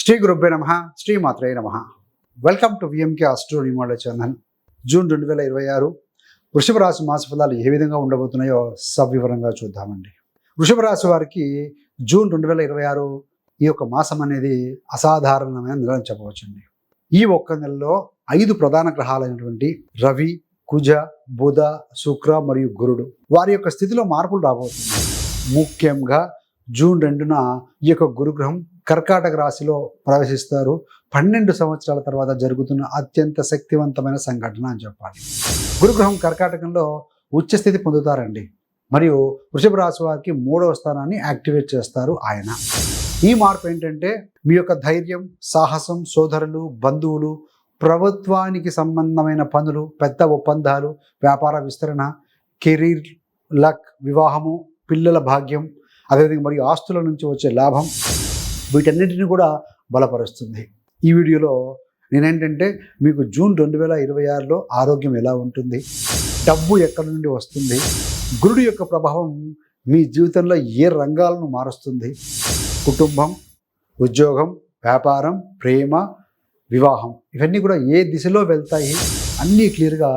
శ్రీ గురుభ్యో నమః, శ్రీ మాత్రే నమః. Welcome to VMK astro numerology channel. June 2026 వృషభ రాశి మాస ఫలాలు ఏ విధంగా ఉండబోతున్నాయో సవివరంగా చూద్దామండి. వృషభ రాశి వారికి జూన్ 2026 ఈ యొక్క మాసం అనేది అసాధారణమైన నెల అని చెప్పవచ్చండి. ఈ ఒక్క నెలలో 5 ప్రధాన గ్రహాలైనటువంటి రవి, కుజ, బుధ, శుక్ర మరియు గురుడు వారి యొక్క స్థితిలో మార్పులు రాబోతుంది. ముఖ్యంగా జూన్ 2న ఈ యొక్క గురుగ్రహం కర్కాటక రాశిలో ప్రవేశిస్తారు. 12 సంవత్సరాల తర్వాత జరుగుతున్న అత్యంత శక్తివంతమైన సంఘటన అని చెప్పాలి. గురుగ్రహం కర్కాటకంలో ఉచ్చస్థితి పొందుతారండి. మరియు వృషభ రాశి వారికి 3వ స్థానాన్ని యాక్టివేట్ చేస్తారు ఆయన. ఈ మార్పు ఏంటంటే మీ యొక్క ధైర్యం, సాహసం, సోదరులు, బంధువులు, ప్రభుత్వానికి సంబంధమైన పనులు, పెద్ద ఒప్పందాలు, వ్యాపార విస్తరణ, కెరీర్, లక్, వివాహము, పిల్లల భాగ్యం, అదేవిధంగా మరియు ఆస్తుల నుంచి వచ్చే లాభం, వీటన్నిటిని కూడా బలపరుస్తుంది. ఈ వీడియోలో నేనేంటంటే మీకు జూన్ 2026లో ఆరోగ్యం ఎలా ఉంటుంది, డబ్బు ఎక్కడి నుండి వస్తుంది, గురుడు యొక్క ప్రభావం మీ జీవితంలో ఏ రంగాలను మారుస్తుంది, కుటుంబం, ఉద్యోగం, వ్యాపారం, ప్రేమ, వివాహం, ఇవన్నీ కూడా ఏ దిశలో వెళ్తాయి అన్నీ క్లియర్గా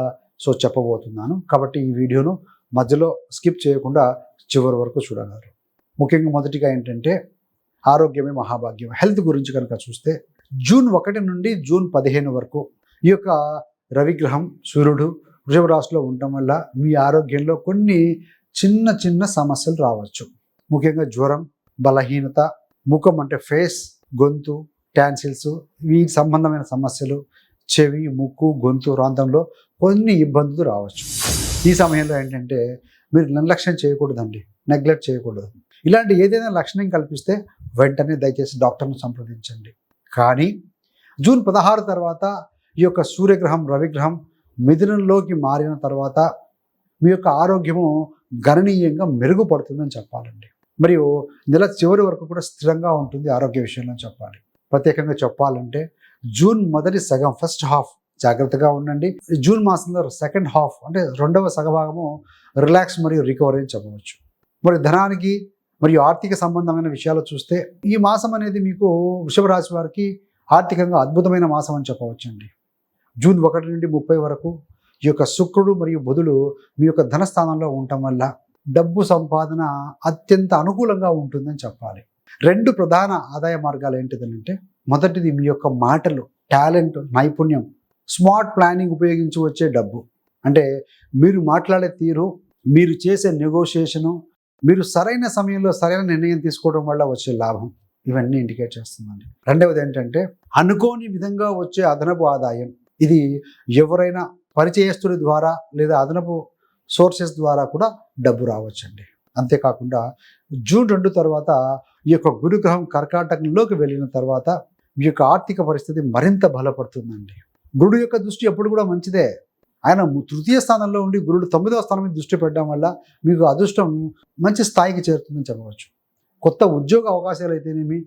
చెప్పబోతున్నాను. కాబట్టి ఈ వీడియోను మధ్యలో స్కిప్ చేయకుండా చివరి వరకు చూడగలరు. ముఖ్యంగా మొదటిగా ఏంటంటే ఆరోగ్యమే మహాభాగ్యం. హెల్త్ గురించి కనుక చూస్తే జూన్ 1 నుండి జూన్ 15 వరకు ఈ యొక్క రవిగ్రహం, సూర్యుడు వృషభ రాశిలో ఉండటం వల్ల మీ ఆరోగ్యంలో కొన్ని చిన్న చిన్న సమస్యలు రావచ్చు. ముఖ్యంగా జ్వరం, బలహీనత, ముఖం అంటే ఫేస్, గొంతు, టాన్సిల్స్, వీటి సంబంధమైన సమస్యలు, చెవి, ముక్కు, గొంతు ప్రాంతంలో కొన్ని ఇబ్బందులు రావచ్చు. ఈ సమయంలో ఏంటంటే మీరు నిర్లక్ష్యం చేయకూడదండి, నెగ్లెక్ట్ చేయకూడదు. ఇలాంటి ఏదైనా లక్షణం కల్పిస్తే వెంటనే దయచేసి డాక్టర్ను సంప్రదించండి. కానీ జూన్ 16 తర్వాత ఈ యొక్క సూర్యగ్రహం, రవిగ్రహం మిథునంలోకి మారిన తర్వాత మీ యొక్క ఆరోగ్యము గణనీయంగా మెరుగుపడుతుందని చెప్పాలండి. మరియు నెల చివరి వరకు కూడా స్థిరంగా ఉంటుంది ఆరోగ్య విషయంలో చెప్పాలి. ప్రత్యేకంగా చెప్పాలంటే జూన్ మొదటి సగం, ఫస్ట్ హాఫ్ జాగ్రత్తగా ఉండండి. జూన్ మాసంలో సెకండ్ హాఫ్ అంటే 2వ సగభాగము రిలాక్స్ మరియు రికవరీ అని చెప్పవచ్చు. మరి ధనానికి మరియు ఆర్థిక సంబంధమైన విషయాలు చూస్తే ఈ మాసం అనేది మీకు వృషభ రాశి వారికి ఆర్థికంగా అద్భుతమైన మాసం అని చెప్పవచ్చండి. జూన్ 1 నుండి 30 వరకు ఈ యొక్క శుక్రుడు మరియు బుధుడు మీ యొక్క ధనస్థానంలో ఉండటం వల్ల డబ్బు సంపాదన అత్యంత అనుకూలంగా ఉంటుందని చెప్పాలి. 2 ప్రధాన ఆదాయ మార్గాలు ఏంటిదంటే మొదటిది మీ యొక్క మాటలు, టాలెంట్, నైపుణ్యం, స్మార్ట్ ప్లానింగ్ ఉపయోగించి వచ్చే డబ్బు. అంటే మీరు మాట్లాడే తీరు, మీరు చేసే నెగోషియేషను, మీరు సరైన సమయంలో సరైన నిర్ణయం తీసుకోవడం వల్ల వచ్చే లాభం, ఇవన్నీ ఇండికేట్ చేస్తుందండి. రెండవది ఏంటంటే అనుకోని విధంగా వచ్చే అదనపు ఆదాయం. ఇది ఎవరైనా పరిచయస్తుడి ద్వారా లేదా అదనపు సోర్సెస్ ద్వారా కూడా డబ్బు రావచ్చండి. అంతేకాకుండా జూన్ 2 తర్వాత ఈ యొక్క గురుగ్రహం కర్కాటకంలోకి వెళ్ళిన తర్వాత మీ యొక్క ఆర్థిక పరిస్థితి మరింత బలపడుతుందండి. గురుడు యొక్క దృష్టి ఎప్పుడు కూడా మంచిదే. ఆయన 3వ స్థానంలో ఉండి గురుడు 9వ స్థానం మీద దృష్టి పెట్టడం వల్ల మీకు అదృష్టం మంచి స్థాయికి చేరుతుందని చెప్పవచ్చు. కొత్త ఉద్యోగ అవకాశాలు అయితేనేమి,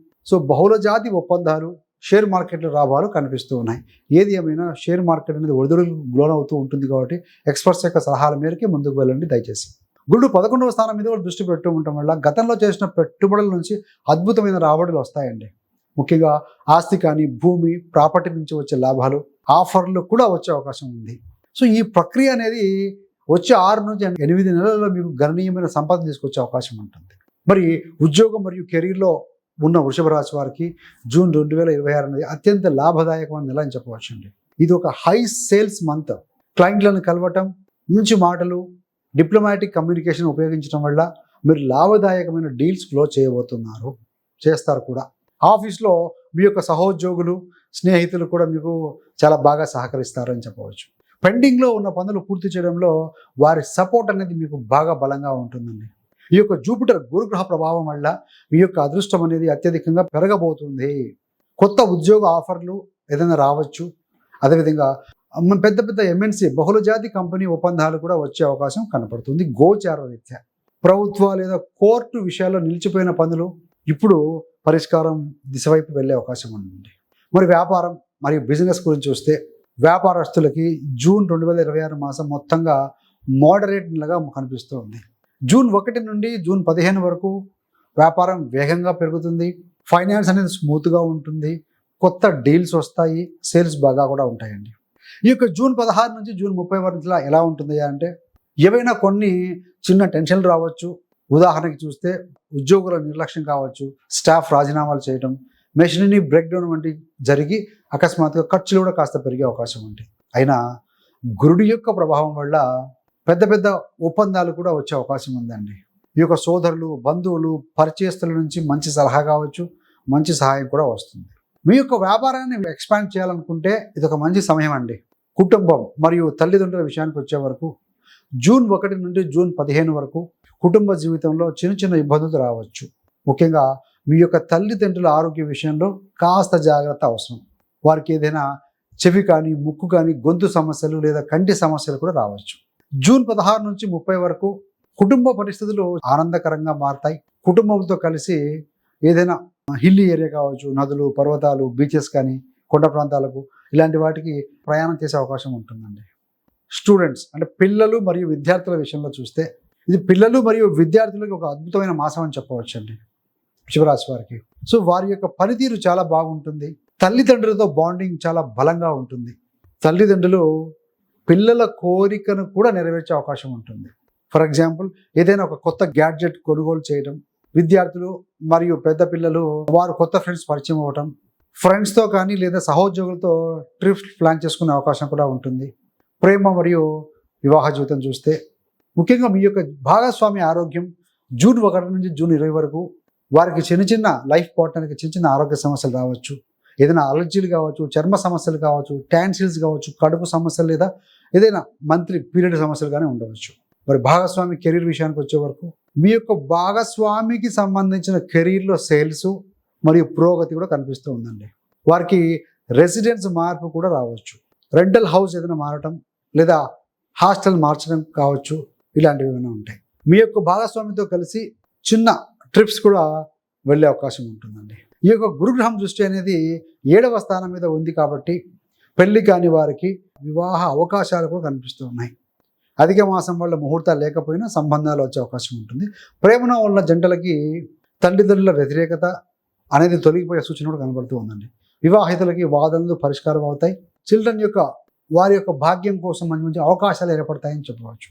బహుళ జాతి ఒప్పందాలు, షేర్ మార్కెట్లో లాభాలు కనిపిస్తూ ఉన్నాయి. ఏది ఏమైనా షేర్ మార్కెట్ అనేది ఒడిదుడుకు లోనవుతూ ఉంటుంది కాబట్టి ఎక్స్పర్ట్స్ యొక్క సలహాల మేరకే ముందుకు వెళ్ళండి దయచేసి. గురుడు 11వ స్థానం మీద కూడా దృష్టి పెట్టు ఉండటం వల్ల గతంలో చేసిన పెట్టుబడుల నుంచి అద్భుతమైన రాబడులు వస్తాయండి. ముఖ్యంగా ఆస్తి కానీ, భూమి, ప్రాపర్టీ నుంచి వచ్చే లాభాలు, ఆఫర్లు కూడా వచ్చే అవకాశం ఉంది. ఈ ప్రక్రియ అనేది వచ్చే 6 నుంచి 8 నెలల్లో మీకు గణనీయమైన సంపాదన తీసుకొచ్చే అవకాశం ఉంటుంది. మరి ఉద్యోగం మరియు కెరీర్లో ఉన్న వృషభ రాశి వారికి జూన్ 2026 అనేది అత్యంత లాభదాయకమైన నెల అని చెప్పవచ్చండి. ఇది ఒక హై సేల్స్ మంత్. క్లయింట్లను కలవటం, మంచి మాటలు, డిప్లొమాటిక్ కమ్యూనికేషన్ ఉపయోగించడం వల్ల మీరు లాభదాయకమైన డీల్స్ క్లోజ్ చేస్తారు కూడా. ఆఫీస్లో మీ యొక్క సహోద్యోగులు, స్నేహితులు కూడా మీకు చాలా బాగా సహకరిస్తారని చెప్పవచ్చు. పెండింగ్లో ఉన్న పనులు పూర్తి చేయడంలో వారి సపోర్ట్ అనేది మీకు బాగా బలంగా ఉంటుందండి. ఈ యొక్క జూపిటర్ గురుగ్రహ ప్రభావం వల్ల మీ యొక్క అదృష్టం అనేది అత్యధికంగా పెరగబోతుంది. కొత్త ఉద్యోగ ఆఫర్లు ఏదైనా రావచ్చు. అదేవిధంగా పెద్ద పెద్ద ఎంఎన్సి, బహుళజాతి కంపెనీ ఒప్పందాలు కూడా వచ్చే అవకాశం కనపడుతుంది. గోచార రీత్యా ప్రభుత్వ లేదా కోర్టు విషయాల్లో నిలిచిపోయిన పనులు ఇప్పుడు పరిష్కారం దిశ వైపు వెళ్ళే అవకాశం ఉంది. మరి వ్యాపారం మరియు బిజినెస్ గురించి చూస్తే వ్యాపారస్తులకి జూన్ 2026 మాసం మొత్తంగా మోడరేట్ నెలగా కనిపిస్తూ ఉంది. జూన్ 1 నుండి జూన్ 15 వరకు వ్యాపారం వేగంగా పెరుగుతుంది. ఫైనాన్స్ అనేది స్మూత్గా ఉంటుంది. కొత్త డీల్స్ వస్తాయి, సేల్స్ బాగా కూడా ఉంటాయండి. ఈ యొక్క జూన్ 16 నుంచి జూన్ 30 వరకు ఎలా ఉంటుంది అంటే ఏవైనా కొన్ని చిన్న టెన్షన్లు రావచ్చు. ఉదాహరణకి చూస్తే ఉద్యోగుల నిర్లక్ష్యం కావచ్చు, స్టాఫ్ రాజీనామాలు చేయడం, మెషినరీ బ్రేక్ డౌన్ వంటి జరిగి అకస్మాత్తుగా ఖర్చులు కూడా కాస్త పెరిగే అవకాశం ఉంది. అయినా గురుడి యొక్క ప్రభావం వల్ల పెద్ద పెద్ద ఒప్పందాలు కూడా వచ్చే అవకాశం ఉందండి. ఈ యొక్క సోదరులు, బంధువులు, పరిచయస్తుల నుంచి మంచి సలహా కావచ్చు, మంచి సహాయం కూడా వస్తుంది. మీ యొక్క వ్యాపారాన్ని ఎక్స్పాండ్ చేయాలనుకుంటే ఇది ఒక మంచి సమయం అండి. కుటుంబం మరియు తల్లిదండ్రుల విషయానికి వచ్చే వరకు జూన్ 1 నుండి జూన్ 15 వరకు కుటుంబ జీవితంలో చిన్న చిన్న ఇబ్బందులు రావచ్చు. ముఖ్యంగా మీ యొక్క తల్లిదండ్రుల ఆరోగ్య విషయంలో కాస్త జాగ్రత్త అవసరం. వారికి ఏదైనా చెవి కానీ, ముక్కు కానీ, గొంతు సమస్యలు లేదా కంటి సమస్యలు కూడా రావచ్చు. జూన్ 16 నుంచి 30 వరకు కుటుంబ పరిస్థితులు ఆనందకరంగా మారతాయి. కుటుంబంతో కలిసి ఏదైనా హిల్లీ ఏరియా కావచ్చు, నదులు, పర్వతాలు, బీచెస్ కానీ, కొండ ప్రాంతాలకు ఇలాంటి వాటికి ప్రయాణం చేసే అవకాశం ఉంటుందండి. స్టూడెంట్స్ అంటే పిల్లలు మరియు విద్యార్థుల విషయంలో చూస్తే ఇది పిల్లలు మరియు విద్యార్థులకు ఒక అద్భుతమైన మాసం అని చెప్పవచ్చండి వృషభరాశి వారికి. సో వారి యొక్క పనితీరు చాలా బాగుంటుంది. తల్లిదండ్రులతో బాండింగ్ చాలా బలంగా ఉంటుంది. తల్లిదండ్రులు పిల్లల కోరికను కూడా నెరవేర్చే అవకాశం ఉంటుంది. ఫర్ ఎగ్జాంపుల్ ఏదైనా ఒక కొత్త గ్యాడ్జెట్ కొనుగోలు చేయడం, విద్యార్థులు మరియు పెద్ద పిల్లలు వారు కొత్త ఫ్రెండ్స్ పరిచయం అవ్వటం, ఫ్రెండ్స్తో కానీ లేదా సహోద్యోగులతో ట్రిప్స్ ప్లాన్ చేసుకునే అవకాశం కూడా ఉంటుంది. ప్రేమ మరియు వివాహ జీవితం చూస్తే ముఖ్యంగా మీ యొక్క భాగస్వామి ఆరోగ్యం జూన్ 1 నుంచి జూన్ 20 వరకు వారికి చిన్న చిన్న లైఫ్ పార్ట్నర్కి చిన్న చిన్న ఆరోగ్య సమస్యలు రావచ్చు. ఏదైనా అలర్జీలు కావచ్చు, చర్మ సమస్యలు కావచ్చు, టాన్సిల్స్ కావచ్చు, కడుపు సమస్యలు లేదా ఏదైనా మంత్లీ పీరియడ్ సమస్యలు కానీ ఉండవచ్చు. మరి భాగస్వామి కెరీర్ విషయానికి వచ్చే వరకు మీ యొక్క భాగస్వామికి సంబంధించిన కెరీర్లో సేల్స్ మరియు పురోగతి కూడా కనిపిస్తూ ఉందండి. వారికి రెసిడెన్స్ మార్పు కూడా రావచ్చు. రెంటల్ హౌస్ ఏదైనా మారటం లేదా హాస్టల్ మార్చడం కావచ్చు, ఇలాంటివి ఏమైనా ఉంటాయి. మీ యొక్క భాగస్వామితో కలిసి చిన్న ట్రిప్స్ కూడా వెళ్ళే అవకాశం ఉంటుందండి. ఈ యొక్క గురుగ్రహం దృష్టి అనేది 7వ స్థానం మీద ఉంది కాబట్టి పెళ్లి కాని వారికి వివాహ అవకాశాలు కూడా కనిపిస్తూ ఉన్నాయి. అధిక మాసం వల్ల ముహూర్తాలు లేకపోయినా సంబంధాలు వచ్చే అవకాశం ఉంటుంది. ప్రేమలో ఉన్న జంటలకి తల్లిదండ్రుల వ్యతిరేకత అనేది తొలగిపోయే సూచన కూడా కనబడుతూ ఉందండి. వివాహితులకి వాదనలు పరిష్కారం అవుతాయి. చిల్డ్రన్ యొక్క వారి యొక్క భాగ్యం కోసం మంచి మంచి అవకాశాలు ఏర్పడతాయని చెప్పవచ్చు.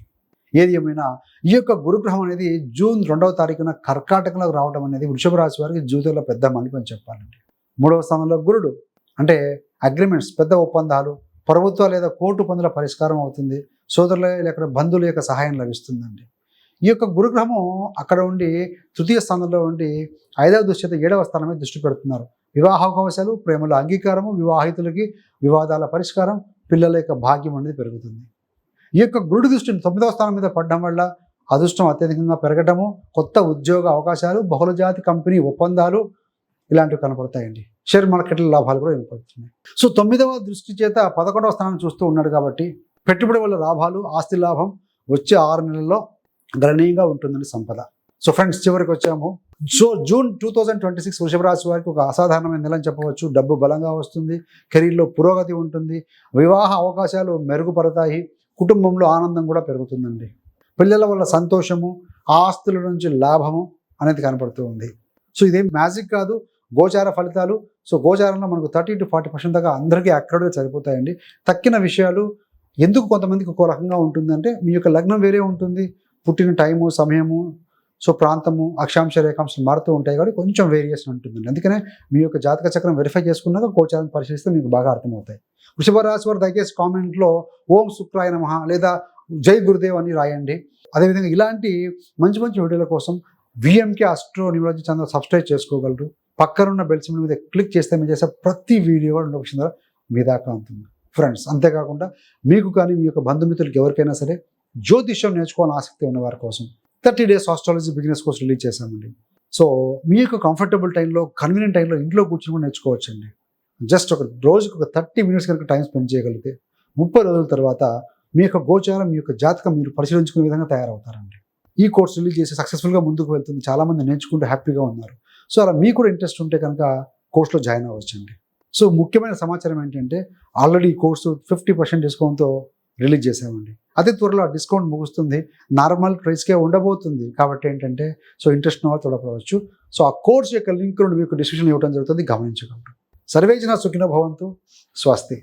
ఏది ఏమైనా ఈ యొక్క గురుగ్రహం అనేది జూన్ 2వ తారీఖున కర్కాటకంలోకి రావడం అనేది వృషభ రాశి వారికి జీవితంలో పెద్ద మలుపు అని చెప్పాలండి. 3వ స్థానంలో గురుడు అంటే అగ్రిమెంట్స్, పెద్ద ఒప్పందాలు, ప్రభుత్వ లేదా కోర్టు పనుల పరిష్కారం అవుతుంది. సోదరుల లేక బంధువుల యొక్క సహాయం లభిస్తుందండి. ఈ యొక్క గురుగ్రహము అక్కడ ఉండి 3వ స్థానంలో ఉండి 5వ దృష్టితో 7వ స్థానం మీద దృష్టి పెడుతున్నారు. వివాహ అవకాశాలు, ప్రేమల అంగీకారము, వివాహితులకి వివాదాల పరిష్కారం, పిల్లల యొక్క భాగ్యం అనేది పెరుగుతుంది. ఈ యొక్క గురుడి దృష్టిని 9వ స్థానం మీద పడడం వల్ల అదృష్టం అత్యధికంగా పెరగటము, కొత్త ఉద్యోగ అవకాశాలు, బహుళజాతి కంపెనీ ఒప్పందాలు ఇలాంటివి కనపడతాయండి. షేర్ మార్కెట్ల లాభాలు కూడా ఏర్పడుతున్నాయి. సో 9వ దృష్టి చేత 11వ స్థానం చూస్తూ ఉన్నాడు కాబట్టి పెట్టుబడి వల్ల లాభాలు, ఆస్తి లాభం వచ్చే 6 నెలల్లో గణనీయంగా ఉంటుందండి సంపద. సో ఫ్రెండ్స్, చివరికి వచ్చాము. సో జూన్ 2026 వృషభ రాశి వారికి ఒక అసాధారణమైన నెల అని చెప్పవచ్చు. డబ్బు బలంగా వస్తుంది, కెరీర్లో పురోగతి ఉంటుంది, వివాహ అవకాశాలు మెరుగుపడతాయి, కుటుంబంలో ఆనందం కూడా పెరుగుతుందండి. పిల్లల వల్ల సంతోషము, ఆస్తుల నుంచి లాభము అనేది కనపడుతూ ఉంది. సో ఇదేం మ్యాజిక్ కాదు, గోచార ఫలితాలు. సో గోచారంలో మనకు 30 to 40% దాకా అందరికీ అక్యురేట్గా సరిపోతాయండి. తక్కిన విషయాలు ఎందుకు కొంతమందికి ఒక రకంగా ఉంటుందంటే మీ యొక్క లగ్నం వేరే ఉంటుంది, పుట్టిన టైము, సమయము, సో ప్రాంతము, అక్షాంశ రేఖాంశాలు మారుతూ ఉంటాయి కాబట్టి కొంచెం వేరియేషన్ ఉంటుందండి. అందుకనే మీ యొక్క జాతక చక్రం వెరిఫై చేసుకున్నాక గోచారం పరిశీలిస్తే మీకు బాగా అర్థమవుతాయి. వృషభ రాశి వారు దయచేసి కామెంట్లో ఓం శుక్రాయ నమః లేదా జై గురుదేవ్ అని రాయండి. అదేవిధంగా ఇలాంటి మంచి మంచి వీడియోల కోసం VMK astro numerology channel subscribe చేసుకోగలరు. పక్కనున్న బెల్ సింబల్ మీద క్లిక్ చేస్తే మీరు చేసే ప్రతి వీడియో కూడా నోటిఫికేషన్ ద్వారా మీ దాకా ఉంటుంది ఫ్రెండ్స్. అంతేకాకుండా మీకు కానీ మీ యొక్క బంధుమిత్రులకి ఎవరికైనా సరే జ్యోతిష్యం నేర్చుకోవాలని ఆసక్తి ఉన్న వారి కోసం 30 days astrology beginners course release చేశామండి. సో మీ యొక్క కంఫర్టబుల్ టైంలో, కన్వీనియంట్ టైంలో ఇంట్లో కూర్చొని కూడా నేర్చుకోవచ్చండి. జస్ట్ ఒక రోజుకి ఒక 30 minutes కనుక టైం స్పెండ్ చేయగలిగితే 30 రోజుల తర్వాత మీ యొక్క గోచారం, మీ యొక్క జాతకం మీరు పరిశీలించుకునే విధంగా తయారవుతారండి. ఈ కోర్స్ రిలీజ్ చేసి సక్సెస్ఫుల్గా ముందుకు వెళ్తుంది. చాలామంది నేర్చుకుంటూ హ్యాపీగా ఉన్నారు. సో అలా మీకు కూడా ఇంట్రెస్ట్ ఉంటే కనుక కోర్సులో జాయిన్ అవ్వచ్చండి. సో ముఖ్యమైన సమాచారం ఏంటంటే ఆల్రెడీ ఈ కోర్సు 50% డిస్కౌంట్తో రిలీజ్ చేసామండి. అతి త్వరలో డిస్కౌంట్ ముగుస్తుంది, నార్మల్ ప్రైస్కే ఉండబోతుంది. కాబట్టి ఏంటంటే సో ఇంట్రెస్ట్ ఉన్న వాళ్ళు తోడపడవచ్చు. సో ఆ కోర్స్ యొక్క లింక్ మీకు డిస్క్రిప్షన్ ఇవ్వడం జరుగుతుంది, గమనించగలరు. సర్వేజన సుఖినో భవంతు. స్వస్తి.